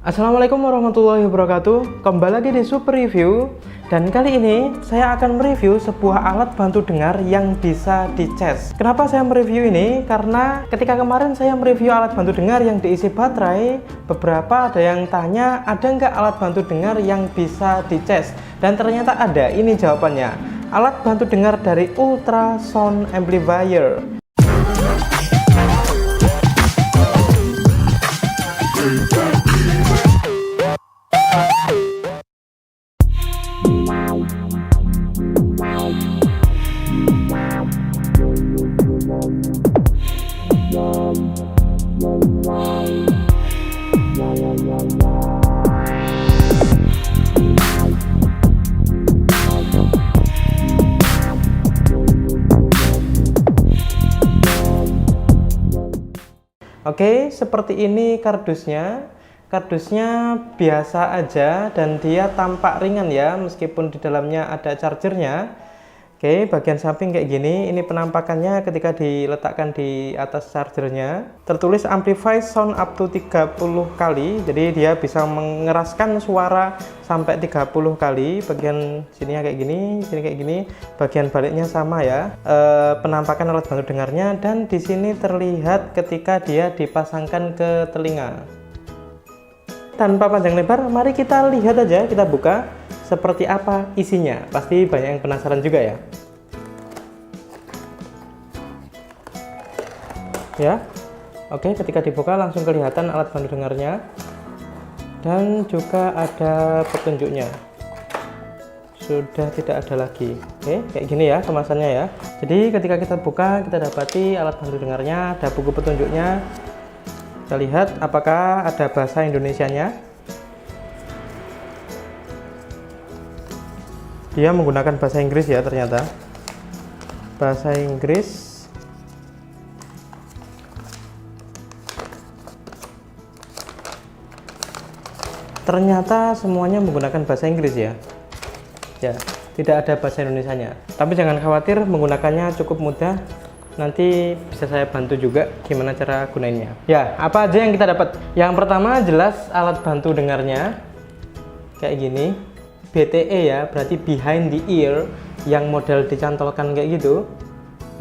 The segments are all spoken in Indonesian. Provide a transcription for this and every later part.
Assalamualaikum warahmatullahi wabarakatuh. Kembali lagi di Super Review. Dan kali ini saya akan mereview sebuah alat bantu dengar yang bisa dicas. Kenapa saya mereview ini? Karena ketika kemarin saya mereview alat bantu dengar yang diisi baterai, beberapa ada yang tanya, ada nggak alat bantu dengar yang bisa dicas? Dan ternyata ada. Ini jawabannya. Alat bantu dengar dari Ultrasound Amplifier. Oke, seperti ini kardusnya. Kardusnya biasa aja dan dia tampak ringan ya, meskipun di dalamnya ada chargernya. Oke, bagian samping kayak gini. Ini penampakannya ketika diletakkan di atas chargernya. Tertulis amplify sound up to 30 kali. Jadi dia bisa mengeraskan suara sampai 30 kali. Bagian sininya kayak gini, sini kayak gini. Bagian baliknya sama ya. Penampakan alat bantu dengarnya, dan di sini terlihat ketika dia dipasangkan ke telinga. Tanpa panjang lebar, mari kita lihat aja, kita buka seperti apa isinya. Pasti banyak yang penasaran juga ya. Ya, oke, ketika dibuka langsung kelihatan alat bantu dengarnya, dan juga ada petunjuknya. Sudah tidak ada lagi. Oke, kayak gini ya kemasannya ya. Jadi ketika kita buka, kita dapati alat bantu dengarnya, ada buku petunjuknya. Kita lihat apakah ada bahasa Indonesianya. Dia menggunakan bahasa Inggris ya, ternyata bahasa Inggris. Ternyata semuanya menggunakan bahasa Inggris ya. Ya, tidak ada bahasa Indonesianya. Tapi jangan khawatir, menggunakannya cukup mudah. Nanti bisa saya bantu juga gimana cara gunainnya. Ya, apa aja yang kita dapat? Yang pertama jelas alat bantu dengarnya kayak gini. BTE ya, berarti behind the ear, yang model dicantolkan kayak gitu.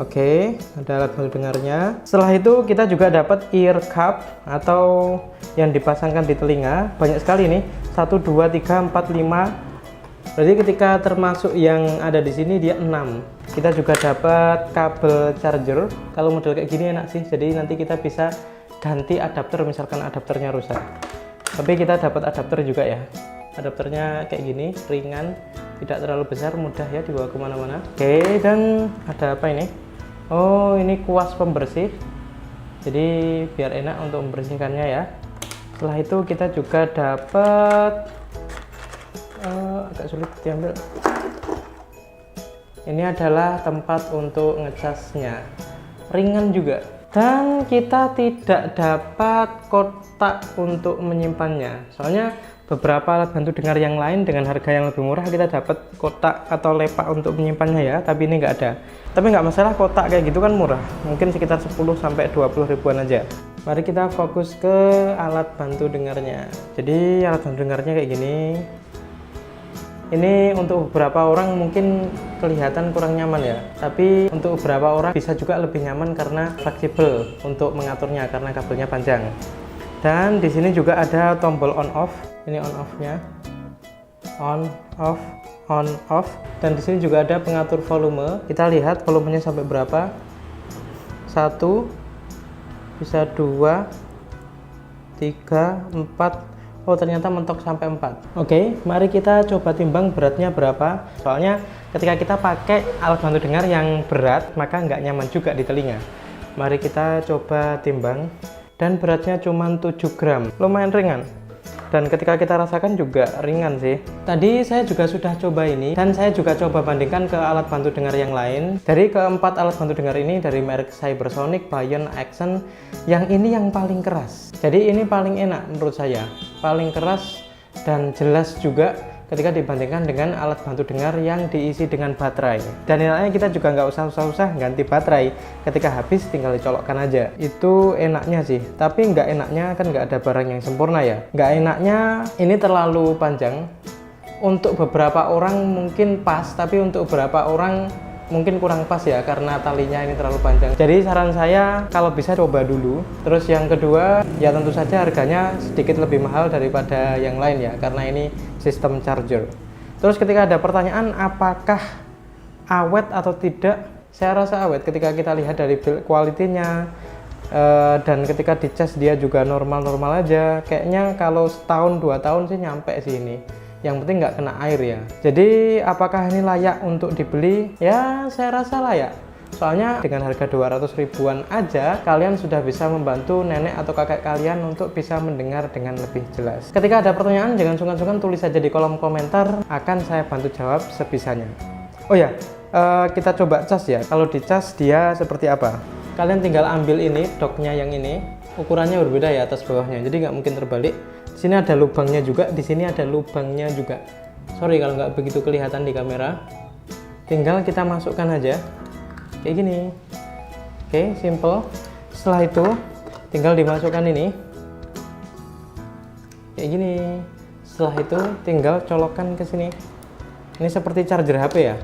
Oke, ada alat bantu dengarnya. Setelah itu kita juga dapat ear cup atau yang dipasangkan di telinga. Banyak sekali nih, 1, 2, 3, 4, 5. Berarti ketika termasuk yang ada di sini dia 6. Kita juga dapat kabel charger. Kalau model kayak gini enak sih, jadi nanti kita bisa ganti adapter misalkan adapternya rusak. Tapi kita dapat adapter juga ya. Adapternya kayak gini, ringan, tidak terlalu besar, mudah ya dibawa kemana-mana. Oke, dan ada apa ini? Oh, ini kuas pembersih. Jadi biar enak untuk membersihkannya ya. Setelah itu kita juga dapat agak sulit diambil. Ini adalah tempat untuk ngecasnya, ringan juga. Dan kita tidak dapat kotak untuk menyimpannya. Soalnya beberapa alat bantu dengar yang lain dengan harga yang lebih murah kita dapat kotak atau lepak untuk menyimpannya ya, tapi ini nggak ada. Tapi nggak masalah, kotak kayak gitu kan murah, mungkin sekitar 10–20 ribuan aja. Mari kita fokus ke alat bantu dengarnya. Jadi alat bantu dengarnya kayak gini. Ini untuk beberapa orang mungkin kelihatan kurang nyaman ya, tapi untuk beberapa orang bisa juga lebih nyaman karena fleksibel untuk mengaturnya karena kabelnya panjang. Dan di sini juga ada tombol on off. Ini on off-nya, on off, on off. Dan di sini juga ada pengatur volume. Kita lihat volumenya sampai berapa. 1, bisa 2, 3, 4. Oh, ternyata mentok sampai 4. Oke, mari kita coba timbang beratnya berapa. Soalnya ketika kita pakai alat bantu dengar yang berat, maka nggak nyaman juga di telinga. Mari kita coba timbang. Dan beratnya cuma 7 gram, lumayan ringan. Dan ketika kita rasakan juga ringan sih. Tadi saya juga sudah coba ini, dan saya juga coba bandingkan ke alat bantu dengar yang lain. Dari keempat alat bantu dengar ini, dari merek Cybersonic, Bayon, Accent, yang ini yang paling keras. Jadi ini paling enak menurut saya, paling keras dan jelas juga. ketika dibandingkan dengan alat bantu dengar yang diisi dengan baterai. Dan enaknya kita juga nggak usah ganti baterai, ketika habis tinggal dicolokkan aja. Itu enaknya sih, tapi nggak enaknya kan nggak ada barang yang sempurna ya. Nggak enaknya ini terlalu panjang. Untuk beberapa orang mungkin pas, tapi untuk beberapa orang mungkin kurang pas ya, karena talinya ini terlalu panjang. Jadi saran saya kalau bisa coba dulu. Terus yang kedua ya tentu saja harganya sedikit lebih mahal daripada yang lain ya, karena ini sistem charger. Terus ketika ada pertanyaan apakah awet atau tidak, saya rasa awet ketika kita lihat dari build quality-nya, dan ketika dicas dia juga normal-normal aja. Kayaknya kalau setahun 2 tahun sih nyampe sih ini. Yang penting nggak kena air ya. Jadi apakah ini layak untuk dibeli? Ya saya rasa layak. Soalnya dengan harga 200 ribuan aja kalian sudah bisa membantu nenek atau kakek kalian untuk bisa mendengar dengan lebih jelas. Ketika ada pertanyaan jangan sungkan-sungkan tulis saja di kolom komentar, akan saya bantu jawab sebisanya. Oh ya, kita coba cas ya. Kalau dicas dia seperti apa? Kalian tinggal ambil ini doknya yang ini, ukurannya berbeda ya atas bawahnya, jadi nggak mungkin terbalik. Di sini ada lubangnya juga, di sini ada lubangnya juga. Sorry kalau nggak begitu kelihatan di kamera. Tinggal kita masukkan aja, kayak gini. Oke, simple. Setelah itu, tinggal dimasukkan ini, kayak gini. Setelah itu, tinggal colokkan ke sini. Ini seperti charger HP ya.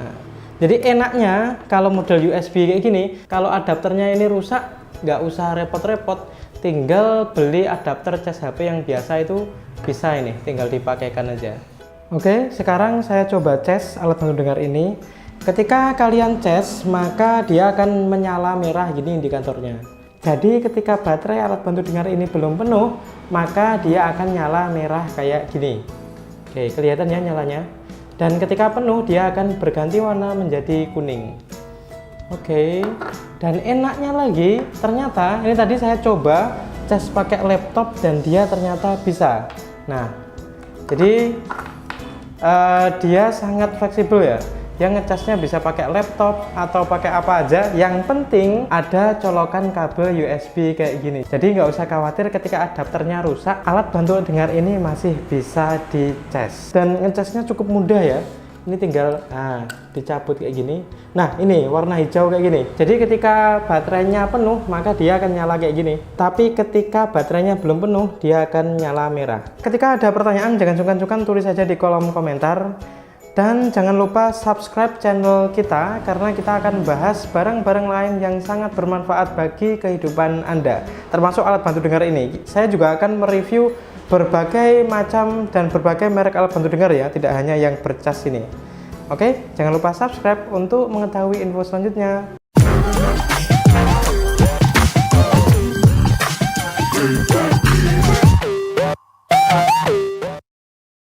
Nah, jadi enaknya kalau model USB kayak gini, kalau adapternya ini rusak, nggak usah repot-repot. Tinggal beli adapter cas HP yang biasa itu bisa, ini tinggal dipakaikan aja. Oke, sekarang saya coba cas alat bantu dengar ini. Ketika kalian cas, maka dia akan menyala merah gini indikatornya. Jadi ketika baterai alat bantu dengar ini belum penuh, maka dia akan nyala merah kayak gini. Oke, kelihatan ya nyalanya. Dan ketika penuh dia akan berganti warna menjadi kuning. Oke, dan enaknya lagi ternyata ini tadi saya coba cas pakai laptop dan dia ternyata bisa. Nah, jadi dia sangat fleksibel ya. Yang ngecasnya bisa pakai laptop atau pakai apa aja. Yang penting ada colokan kabel USB kayak gini. Jadi nggak usah khawatir ketika adapternya rusak, alat bantu dengar ini masih bisa dicas. Dan ngecasnya cukup mudah ya. Ini tinggal dicabut kayak gini. Nah ini warna hijau kayak gini. Jadi ketika baterainya penuh maka dia akan nyala kayak gini. Tapi ketika baterainya belum penuh dia akan nyala merah. Ketika ada pertanyaan jangan sungkan-sungkan tulis saja di kolom komentar. Dan jangan lupa subscribe channel kita karena kita akan bahas barang-barang lain yang sangat bermanfaat bagi kehidupan Anda. Termasuk alat bantu dengar ini. Saya juga akan mereview berbagai macam dan berbagai merek alat bantu dengar ya, tidak hanya yang bercas ini. Oke, jangan lupa subscribe untuk mengetahui info selanjutnya.